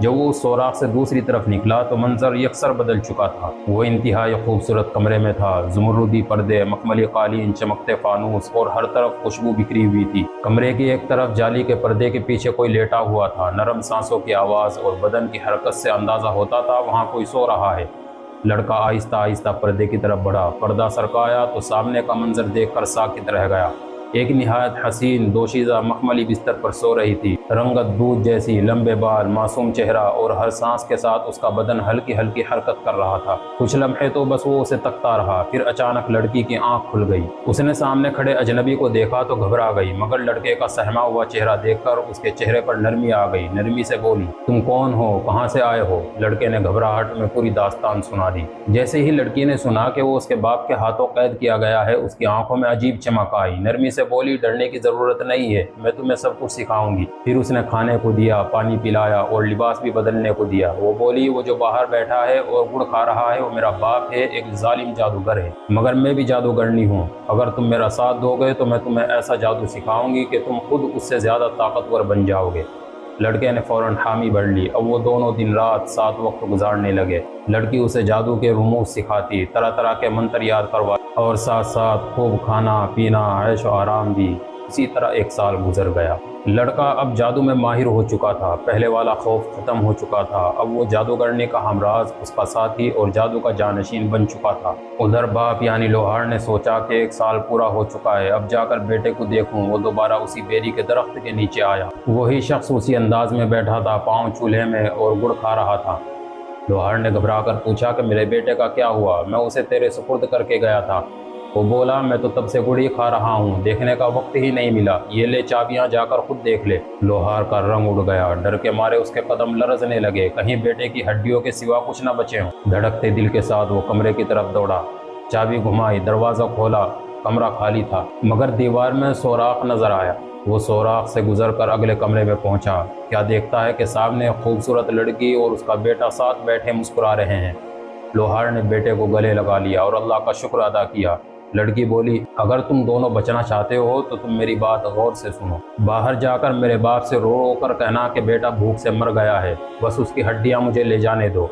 جب وہ اس سوراخ سے دوسری طرف نکلا تو منظر یکسر بدل چکا تھا۔ وہ انتہائی خوبصورت کمرے میں تھا، زمردی پردے، مخملی قالین، چمکتے فانوس اور ہر طرف خوشبو بکھری ہوئی تھی۔ کمرے کی ایک طرف جالی کے پردے کے پیچھے کوئی لیٹا ہوا تھا، نرم سانسوں کی آواز اور بدن کی حرکت سے اندازہ ہوتا تھا وہاں کوئی سو رہا ہے۔ لڑکا آہستہ آہستہ پردے کی طرف بڑھا، پردہ سرکایا تو سامنے کا منظر دیکھ کر ساکت رہ گیا۔ ایک نہایت حسین دوشیزہ مخملی بستر پر سو رہی تھی، رنگت دودھ جیسی، لمبے بال، معصوم چہرہ، اور ہر سانس کے ساتھ اس کا بدن ہلکی ہلکی حرکت کر رہا تھا۔ کچھ لمحے تو بس وہ اسے تکتا رہا، پھر اچانک لڑکی کی آنکھ کھل گئی۔ اس نے سامنے کھڑے اجنبی کو دیکھا تو گھبرا گئی، مگر لڑکے کا سہما ہوا چہرہ دیکھ کر اس کے چہرے پر نرمی آ گئی۔ نرمی سے بولی، تم کون ہو، کہاں سے آئے ہو؟ لڑکے نے گھبراہٹ میں پوری داستان سنا دی۔ جیسے ہی لڑکی نے سنا کہ وہ اس کے باپ کے ہاتھوں قید کیا گیا ہے، اس کی آنکھوں میں عجیب چمک آئی۔ نرمی سے بولی، ڈرنے کی ضرورت نہیں ہے، میں تمہیں سب کچھ سکھاؤں گی۔ پھر اس نے کھانے کو دیا، پانی پلایا اور لباس بھی بدلنے کو دیا۔ وہ بولی، وہ جو باہر بیٹھا ہے اور گڑ کھا رہا ہے وہ میرا باپ ہے، ایک ظالم جادوگر ہے، مگر میں بھی جادوگرنی ہوں۔ اگر تم میرا ساتھ دو گے تو میں تمہیں ایسا جادو سکھاؤں گی کہ تم خود اس سے زیادہ طاقتور بن جاؤ گے۔ لڑکے نے فوراً حامی بھر لی۔ اب وہ دونوں دن رات ساتھ وقت گزارنے لگے۔ لڑکی اسے جادو کے رموز سکھاتی، طرح طرح کے منتر یاد کرواتی اور ساتھ ساتھ خوب کھانا پینا، عیش و آرام بھی۔ اسی طرح ایک سال گزر گیا۔ لڑکا اب جادو میں ماہر ہو چکا تھا، پہلے والا خوف ختم ہو چکا تھا۔ اب وہ جادوگرنی کا ہمراز، اس کا ساتھی اور جادو کا جانشین بن چکا تھا۔ ادھر باپ یعنی لوہار نے سوچا کہ ایک سال پورا ہو چکا ہے، اب جا کر بیٹے کو دیکھوں۔ وہ دوبارہ اسی بیری کے درخت کے نیچے آیا۔ وہی شخص اسی انداز میں بیٹھا تھا، پاؤں چولہے میں، اور گڑ کھا رہا تھا۔ لوہار نے گھبرا کر پوچھا کہ میرے بیٹے کا کیا ہوا؟ میں اسے تیرے سپرد کر کے گیا تھا۔ وہ بولا، میں تو تب سے گڑ ہی کھا رہا ہوں، دیکھنے کا وقت ہی نہیں ملا۔ یہ لے چابیاں، جا کر خود دیکھ لے۔ لوہار کا رنگ اڑ گیا، ڈر کے مارے اس کے قدم لرزنے لگے، کہیں بیٹے کی ہڈیوں کے سوا کچھ نہ بچے ہوں۔ دھڑکتے دل کے ساتھ وہ کمرے کی طرف دوڑا، چابی گھمائی، دروازہ کھولا۔ کمرہ خالی تھا، مگر دیوار میں سوراخ نظر آیا۔ وہ سوراخ سے گزر کر اگلے کمرے میں پہنچا۔ کیا دیکھتا ہے کہ سامنے ایک خوبصورت لڑکی اور اس کا بیٹا ساتھ بیٹھے مسکرا رہے ہیں۔ لوہار نے بیٹے کو گلے لگا لیا اور اللہ کا شکر ادا کیا۔ لڑکی بولی، اگر تم دونوں بچنا چاہتے ہو تو تم میری بات غور سے سنو۔ باہر جا کر میرے باپ سے رو رو کر کہنا کہ بیٹا بھوک سے مر گیا ہے، بس اس کی ہڈیاں مجھے لے جانے دو۔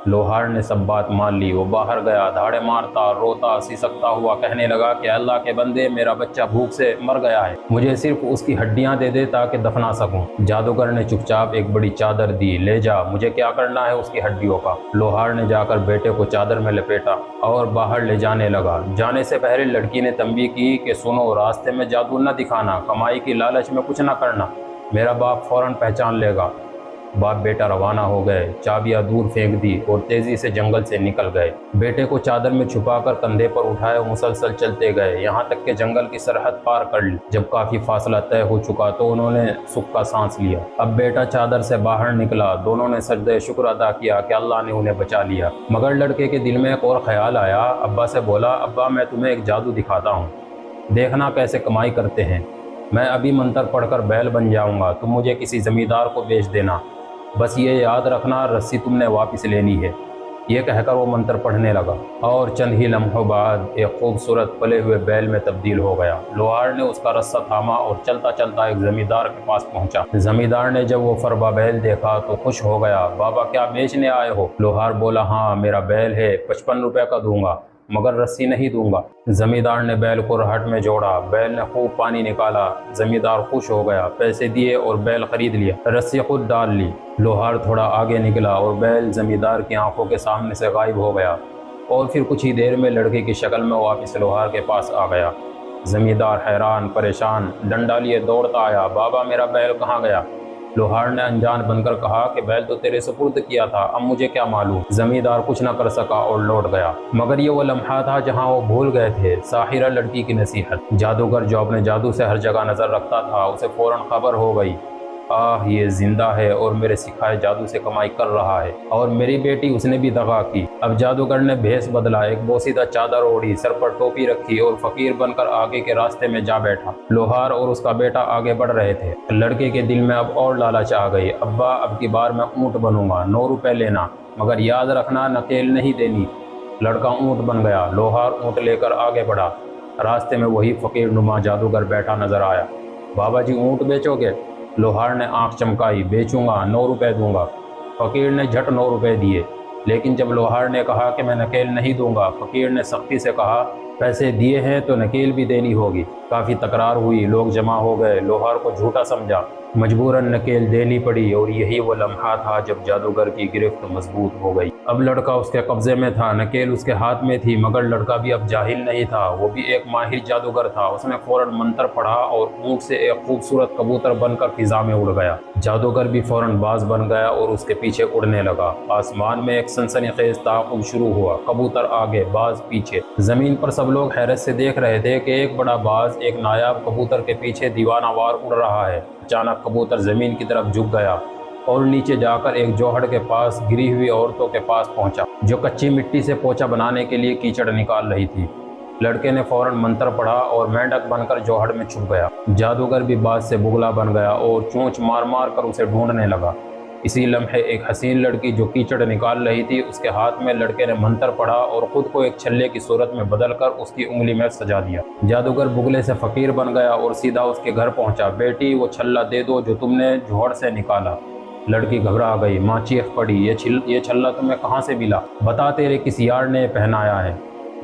لوہار نے سب بات مان لی۔ وہ باہر گیا، دھاڑے مارتا، روتا، سسکتا ہوا کہنے لگا کہ اللہ کے بندے، میرا بچہ بھوک سے مر گیا ہے، مجھے صرف اس کی ہڈیاں دے دے تاکہ دفنا سکوں۔ جادوگر نے چپ چاپ ایک بڑی چادر دی، لے جا، مجھے کیا کرنا ہے اس کی ہڈیوں کا۔ لوہار نے جا کر بیٹے کو چادر میں لپیٹا اور باہر لے جانے لگا۔ جانے سے پہلے لڑکی نے تنبیہ کی کہ سنو، راستے میں جادو نہ دکھانا، کمائی کی لالچ میں کچھ نہ کرنا، میرا باپ فوراً پہچان لے گا۔ باپ بیٹا روانہ ہو گئے، چابیاں دور پھینک دی اور تیزی سے جنگل سے نکل گئے۔ بیٹے کو چادر میں چھپا کر کندھے پر اٹھائے مسلسل چلتے گئے، یہاں تک کہ جنگل کی سرحد پار کر لی۔ جب کافی فاصلہ طے ہو چکا تو انہوں نے سکھ کا سانس لیا۔ اب بیٹا چادر سے باہر نکلا، دونوں نے سجدہ شکر ادا کیا کہ اللہ نے انہیں بچا لیا۔ مگر لڑکے کے دل میں ایک اور خیال آیا۔ ابا سے بولا، ابا میں تمہیں ایک جادو دکھاتا ہوں، دیکھنا کیسے کمائی کرتے ہیں۔ میں ابھی منتر پڑھ کر بیل بن جاؤں گا، تم مجھے کسی زمیندار کو بیچ دینا، بس یہ یاد رکھنا رسی تم نے واپس لینی ہے۔ یہ کہہ کر وہ منتر پڑھنے لگا اور چند ہی لمحوں بعد ایک خوبصورت پلے ہوئے بیل میں تبدیل ہو گیا۔ لوہار نے اس کا رسہ تھاما اور چلتا چلتا ایک زمیندار کے پاس پہنچا۔ زمیندار نے جب وہ فربا بیل دیکھا تو خوش ہو گیا۔ بابا کیا بیچنے آئے ہو؟ لوہار بولا، ہاں میرا بیل ہے، 55 روپے کا دوں گا، مگر رسی نہیں دوں گا۔ زمیندار نے بیل کو رہٹ میں جوڑا، بیل نے خوب پانی نکالا۔ زمیندار خوش ہو گیا، پیسے دیے اور بیل خرید لیا، رسی خود ڈال لی۔ لوہار تھوڑا آگے نکلا اور بیل زمیندار کی آنکھوں کے سامنے سے غائب ہو گیا، اور پھر کچھ ہی دیر میں لڑکے کی شکل میں واپس لوہار کے پاس آ گیا۔ زمیندار حیران پریشان ڈنڈا لیے دوڑتا آیا، بابا میرا بیل کہاں گیا؟ لوہار نے انجان بن کر کہا کہ بیل تو تیرے سپرد کیا تھا، اب مجھے کیا معلوم۔ زمیندار کچھ نہ کر سکا اور لوٹ گیا، مگر یہ وہ لمحہ تھا جہاں وہ بھول گئے تھے ساحرہ لڑکی کی نصیحت۔ جادوگر جو اپنے جادو سے ہر جگہ نظر رکھتا تھا، اسے فوراً خبر ہو گئی، یہ زندہ ہے اور میرے سکھائے جادو سے کمائی کر رہا ہے، اور میری بیٹی اس نے بھی دغا کی۔ اب جادوگر نے بھیس بدلا، ایک بوسیدہ چادر اوڑھی، سر پر ٹوپی رکھی اور فقیر بن کر آگے کے راستے میں جا بیٹھا۔ لوہار اور اس کا بیٹا آگے بڑھ رہے تھے۔ لڑکے کے دل میں اب اور لالچ آ گئی، ابا اب کی بار میں اونٹ بنوں گا، 9 روپے لینا، مگر یاد رکھنا نکیل نہیں دینی۔ لڑکا اونٹ بن گیا۔ لوہار اونٹ لے کر آگے بڑھا، راستے میں وہی فقیر نما جادوگر بیٹھا نظر آیا۔ بابا جی اونٹ بیچو گے؟ لوہار نے آنکھ چمکائی، بیچوں گا، 9 روپے دوں گا۔ فقیر نے جھٹ 9 روپے دیے، لیکن جب لوہار نے کہا کہ میں نکیل نہیں دوں گا، فقیر نے سختی سے کہا پیسے دیے ہیں تو نکیل بھی دینی ہوگی۔ کافی تکرار ہوئی، لوگ جمع ہو گئے، لوہار کو جھوٹا سمجھا، مجبوراً نکیل دینی پڑی، اور یہی وہ لمحہ تھا جب جادوگر کی گرفت مضبوط ہو گئی۔ اب لڑکا اس کے قبضے میں تھا، نکیل اس کے ہاتھ میں تھی، مگر لڑکا بھی اب جاہل نہیں تھا، وہ بھی ایک ماہر جادوگر تھا۔ اس نے فوراً منتر پڑھا اور اونٹ سے ایک خوبصورت کبوتر بن کر فضا میں اڑ گیا۔ جادوگر بھی فوراً باز بن گیا اور اس کے پیچھے اڑنے لگا۔ آسمان میں ایک سنسنی خیز تعاقب شروع ہوا، کبوتر آگے، باز پیچھے۔ زمین پر سب لوگ حیرت سے دیکھ رہے تھے کہ ایک بڑا باز ایک نایاب کبوتر کے پیچھے دیوانہ وار اڑ رہا ہے۔ اچانک کبوتر زمین کی طرف جھک گیا اور نیچے جا کر ایک جوہڑ کے پاس گری ہوئی عورتوں کے پاس پہنچا، جو کچی مٹی سے پوچا بنانے کے لیے کیچڑ نکال رہی تھی۔ لڑکے نے فوراً منتر پڑھا اور مینڈک بن کر جوہڑ میں چھپ گیا۔ جادوگر بھی باز سے بگلا بن گیا اور چونچ مار مار کر اسے ڈھونڈنے لگا۔ اسی لمحے ایک حسین لڑکی جو کیچڑ نکال رہی تھی، اس کے ہاتھ میں لڑکے نے منتر پڑھا اور خود کو ایک چھلے کی صورت میں بدل کر اس کی انگلی میں سجا دیا۔ جادوگر بگلے سے فقیر بن گیا اور سیدھا اس کے گھر پہنچا۔ بیٹی، وہ چھلا دے دو جو تم نے جوہڑ سے نکالا۔ لڑکی گھبرا گئی، ماں چیخ پڑی، یہ چھلا تمہیں کہاں سے ملا؟ بتا، تیرے کس یار نے پہنایا ہے؟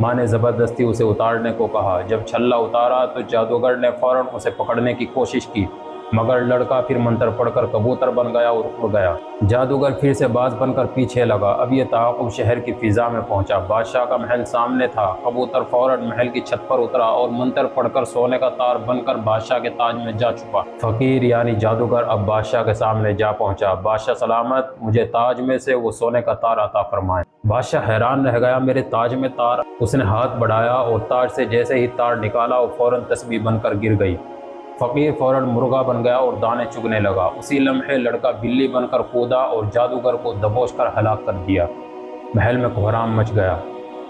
ماں نے زبردستی اسے اتارنے کو کہا۔ جب چھلا اتارا تو جادوگر نے فوراً اسے پکڑنے کی کوشش کی، مگر لڑکا پھر منتر پڑھ کر کبوتر بن گیا اور اڑ گیا۔ جادوگر پھر سے باز بن کر پیچھے لگا۔ اب یہ تعاقب شہر کی فضا میں پہنچا۔ بادشاہ کا محل سامنے تھا۔ کبوتر فوراً محل کی چھت پر اترا اور منتر پڑھ کر سونے کا تار بن کر بادشاہ کے تاج میں جا چھپا۔ فقیر یعنی جادوگر اب بادشاہ کے سامنے جا پہنچا۔ بادشاہ سلامت، مجھے تاج میں سے وہ سونے کا تار عطا فرمائے۔ بادشاہ حیران رہ گیا، میرے تاج میں تار؟ اس نے ہاتھ بڑھایا اور تاج سے جیسے ہی تار نکالا وہ فوراً تسبیح بن کر گر گئی۔ فقیر فوراً مرغا بن گیا اور دانے چگنے لگا۔ اسی لمحے لڑکا بلی بن کر کودا اور جادوگر کو دبوچ کر ہلاک کر دیا۔ محل میں کوہرام مچ گیا۔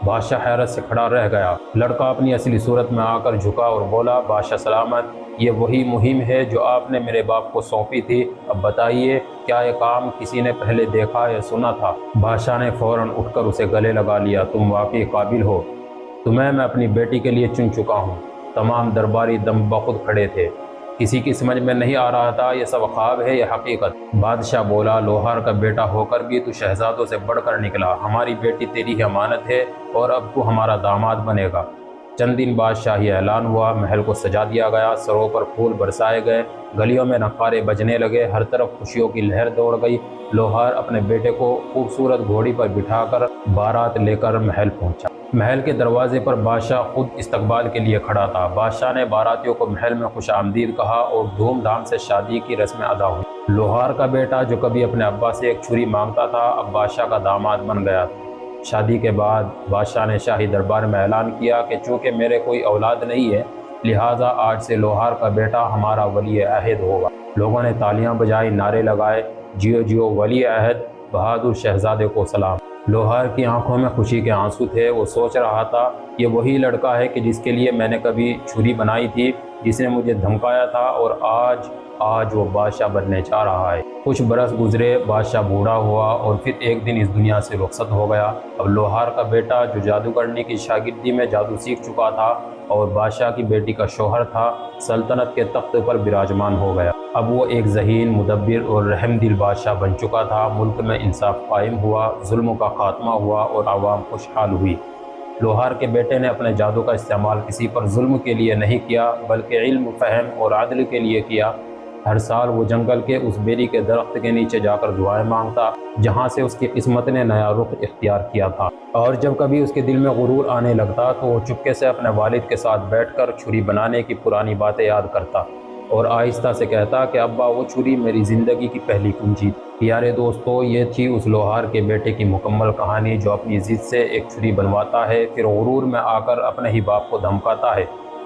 بادشاہ حیرت سے کھڑا رہ گیا۔ لڑکا اپنی اصلی صورت میں آ کر جھکا اور بولا، بادشاہ سلامت، یہ وہی مہم ہے جو آپ نے میرے باپ کو سونپی تھی۔ اب بتائیے، کیا یہ کام کسی نے پہلے دیکھا یا سنا تھا؟ بادشاہ نے فوراً اٹھ کر اسے گلے لگا لیا، تم واقعی قابل ہو، تمہیں میں اپنی بیٹی کے لیے چن چکا ہوں۔ تمام درباری دم بخود کھڑے تھے، کسی کی سمجھ میں نہیں آ رہا تھا یہ سب خواب ہے یا حقیقت۔ بادشاہ بولا، لوہار کا بیٹا ہو کر بھی تو شہزادوں سے بڑھ کر نکلا۔ ہماری بیٹی تیری ہی امانت ہے اور اب تو ہمارا داماد بنے گا۔ چند دن بعد شاہی اعلان ہوا، محل کو سجا دیا گیا، سروں پر پھول برسائے گئے، گلیوں میں نقارے بجنے لگے، ہر طرف خوشیوں کی لہر دوڑ گئی۔ لوہار اپنے بیٹے کو خوبصورت گھوڑی پر بٹھا کر بارات لے کر محل پہنچا۔ محل کے دروازے پر بادشاہ خود استقبال کے لیے کھڑا تھا۔ بادشاہ نے باراتیوں کو محل میں خوش آمدید کہا اور دھوم دھام سے شادی کی رسمیں ادا ہوئی۔ لوہار کا بیٹا جو کبھی اپنے ابا سے ایک چھری مانگتا تھا، اب بادشاہ کا داماد بن گیا تھا۔ شادی کے بعد بادشاہ نے شاہی دربار میں اعلان کیا کہ چونکہ میرے کوئی اولاد نہیں ہے، لہٰذا آج سے لوہار کا بیٹا ہمارا ولی عہد ہوگا۔ لوگوں نے تالیاں بجائی، نعرے لگائے، جیو جیو ولی عہد، بہادر شہزادے کو سلام۔ لوہار کی آنکھوں میں خوشی کے آنسو تھے۔ وہ سوچ رہا تھا، یہ وہی لڑکا ہے کہ جس کے لیے میں نے کبھی چھری بنائی تھی، جس نے مجھے دھمکایا تھا، اور آج وہ بادشاہ بننے جا رہا ہے۔ کچھ برس گزرے، بادشاہ بوڑھا ہوا اور پھر ایک دن اس دنیا سے رخصت ہو گیا۔ اب لوہار کا بیٹا جو جادوگرنی کی شاگردی میں جادو سیکھ چکا تھا اور بادشاہ کی بیٹی کا شوہر تھا، سلطنت کے تخت پر براجمان ہو گیا۔ اب وہ ایک ذہین، مدبر اور رحم دل بادشاہ بن چکا تھا۔ ملک میں انصاف قائم ہوا، ظلم کا خاتمہ ہوا اور عوام خوشحال ہوئی۔ لوہار کے بیٹے نے اپنے جادو کا استعمال کسی پر ظلم کے لیے نہیں کیا، بلکہ علم، فہم اور عدل کے لیے کیا۔ ہر سال وہ جنگل کے اس بیری کے درخت کے نیچے جا کر دعائیں مانگتا، جہاں سے اس کی قسمت نے نیا رخ اختیار کیا تھا۔ اور جب کبھی اس کے دل میں غرور آنے لگتا تو وہ چپکے سے اپنے والد کے ساتھ بیٹھ کر چھری بنانے کی پرانی باتیں یاد کرتا اور آہستہ سے کہتا کہ ابا، وہ چھری میری زندگی کی پہلی کنجی تھی۔ پیارے دوستو، یہ تھی اس لوہار کے بیٹے کی مکمل کہانی، جو اپنی ضد سے ایک چھری بنواتا ہے، پھر غرور میں آ کر اپنے ہی باپ کو دھمکاتا ہے،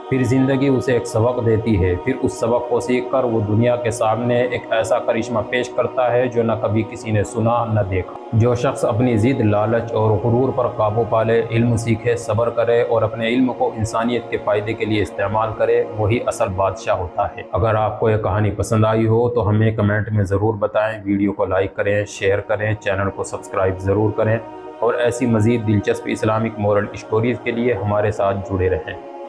پھر زندگی اسے ایک سبق دیتی ہے، پھر اس سبق کو سیکھ کر وہ دنیا کے سامنے ایک ایسا کرشمہ پیش کرتا ہے جو نہ کبھی کسی نے سنا نہ دیکھا۔ جو شخص اپنی ضد، لالچ اور غرور پر قابو پالے، علم سیکھے، صبر کرے اور اپنے علم کو انسانیت کے فائدے کے لیے استعمال کرے، وہی اصل بادشاہ ہوتا ہے۔ اگر آپ کو یہ کہانی پسند آئی ہو تو ہمیں کمنٹ میں ضرور بتائیں، ویڈیو کو لائک کریں، شیئر کریں، چینل کو سبسکرائب ضرور کریں، اور ایسی مزید دلچسپ اسلامک مورل اسٹوریز کے لیے ہمارے ساتھ جڑے رہیں۔